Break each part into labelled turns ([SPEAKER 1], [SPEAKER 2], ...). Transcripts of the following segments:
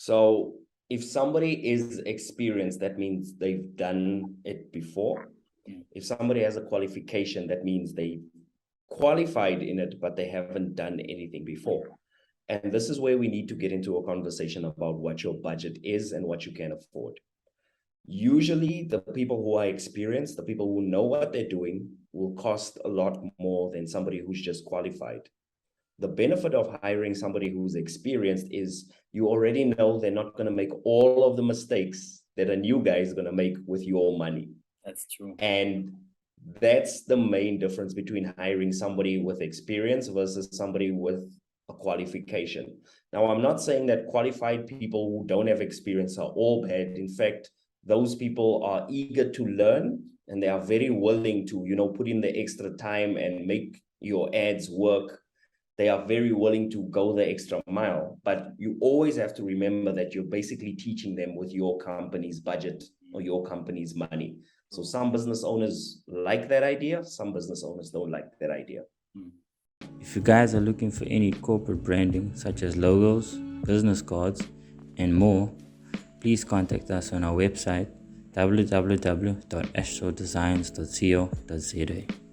[SPEAKER 1] So if somebody is experienced, that means they've done it before. If somebody has a qualification, that means they qualified in it, but they haven't done anything before. And this is where we need to get into a conversation about what your budget is and what you can afford. Usually the people who are experienced, the people who know what they're doing, will cost a lot more than somebody who's just qualified. The benefit of hiring somebody who's experienced is you already know they're not going to make all of the mistakes that a new guy is going to make with your money.
[SPEAKER 2] That's true.
[SPEAKER 1] And that's the main difference between hiring somebody with experience versus somebody with a qualification. Now, I'm not saying that qualified people who don't have experience are all bad. In fact, those people are eager to learn and they are very willing to, put in the extra time and make your ads work. They are very willing to go the extra mile, but you always have to remember that you're basically teaching them with your company's budget or your company's money. So some business owners like that idea, some business owners don't like that idea.
[SPEAKER 3] If you guys are looking for any corporate branding such as logos, business cards, and more, please contact us on our website www.astrodesigns.co.za.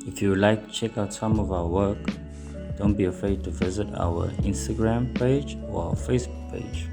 [SPEAKER 3] If you would like to check out some of our work, don't be afraid to visit our Instagram page or our Facebook page.